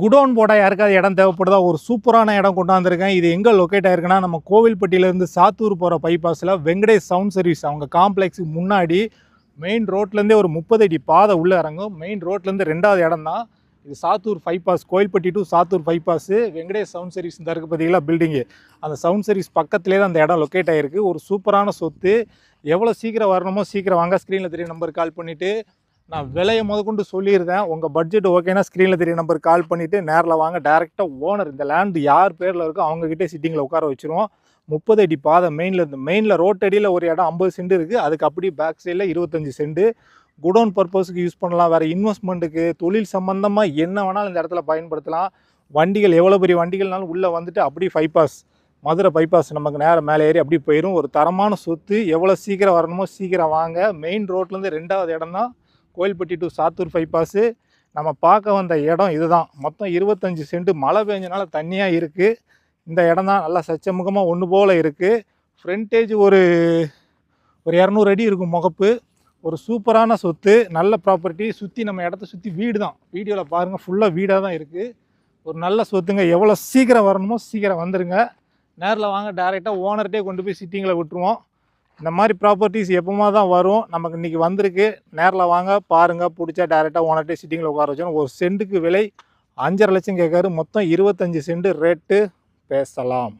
Godown போட யாருக்காவது இடம் தேவைப்படுதா? ஒரு சூப்பரான இடம் கொண்டாந்துருக்கேன். இது எங்கே லொக்கேட் ஆயிருக்குன்னா, நம்ம கோவில்பட்டியிலேருந்து சாத்தூர் போகிற பைபாஸில் வெங்கடேஷ் சவுண்ட் சர்வீஸ் அவங்க காம்ப்ளெக்ஸுக்கு முன்னாடி மெயின் ரோட்லேருந்தே ஒரு 30 அடி பாதை உள்ளே இறங்கும். மெயின் ரோட்லேருந்து 2வது இடம் தான் இது. Sattur bypass, Kovilpatti to Sattur bypass Venkatesh sound service இந்த இருக்குது பார்த்தீங்களா பில்டிங்கு. அந்த சவுண்ட் சர்வீஸ் பக்கத்துலேயே தான் அந்த இடம் லொக்கேட் ஆகிருக்கு. ஒரு சூப்பரான சொத்து. எவ்வளோ சீக்கிரம் வரணுமோ சீக்கிரம் வாங்க. ஸ்க்ரீனில் தெரிய நம்பருக்கு கால் பண்ணிவிட்டு நான் விலையை முதற்கொண்டு சொல்லியிருந்தேன். உங்கள் பட்ஜெட் ஓகேனா ஸ்க்ரீனில் தெரிய நம்பருக்கு கால் பண்ணிவிட்டு நேரில் வாங்க. டேரெக்டாக ஓனர் இந்த லேண்டு யார் பேரில் இருக்கோ அவங்ககிட்டே சிட்டிங்கில் உட்கார வச்சுருவோம். 30 அடி பாதை மெயினில் ரோட்டடியில் ஒரு இடம் 50 சென்ட் இருக்குது. அதுக்கு அப்படியே பேக் சைடில் 25 சென்ட். குடோன் பர்பஸுக்கு யூஸ் பண்ணலாம். வேறு இன்வெஸ்ட்மெண்ட்டுக்கு, தொழில் சம்மந்தமாக என்ன வேணாலும் இந்த இடத்துல பயன்படுத்தலாம். வண்டிகள் எவ்வளோ பெரிய வண்டிகள்னாலும் உள்ளே வந்துட்டு அப்படியே பைபாஸ், மதுரை பைபாஸ் நமக்கு நேரம் மேலே ஏறி அப்படி போயிடும். ஒரு தரமான சொத்து. எவ்வளோ சீக்கிரம் வரணுமோ சீக்கிரம் வாங்க. மெயின் ரோட்லேருந்து 2வது இடம் தான் கோவில்பட்டி டு சாத்தூர் பைபாஸு. நம்ம பார்க்க வந்த இடம் இதுதான். மொத்தம் 25 சென்ட். மழை பெஞ்சனால தண்ணியாக இருக்குது. இந்த இடம் தான் நல்லா சச்சமுகமாக ஒன்று போல் இருக்குது. ஃப்ரண்டேஜ் ஒரு 200 அடி இருக்கும் முகப்பு. ஒரு சூப்பரான சொத்து, நல்ல ப்ராப்பர்ட்டி. சுற்றி நம்ம இடத்த சுற்றி வீடு தான். வீடியோவில் பாருங்கள், ஃபுல்லாக வீடாக தான் இருக்குது. ஒரு நல்ல சொத்துங்க. எவ்வளோ சீக்கிரம் வரணுமோ சீக்கிரம் வந்துடுங்க. நேரில் வாங்க. டேரெக்டாக ஓனர்கிட்டே கொண்டு போய் சிட்டிங்கில் விட்டுருவோம். இந்த மாதிரி ப்ராப்பர்ட்டிஸ் எப்போமா தான் வரும். நமக்கு இன்றைக்கி வந்திருக்கு. நேரில் வாங்க, பாருங்கள். பிடிச்சா டேரெக்டாக ஓனர்கிட்டே சிட்டிங்கில் உட்கார வச்சோம். ஒரு சென்ட்டுக்கு விலை 5.5 லட்சம் கேட்காரு. மொத்தம் 25 சென்ட் ரேட்டு பேசலாம்.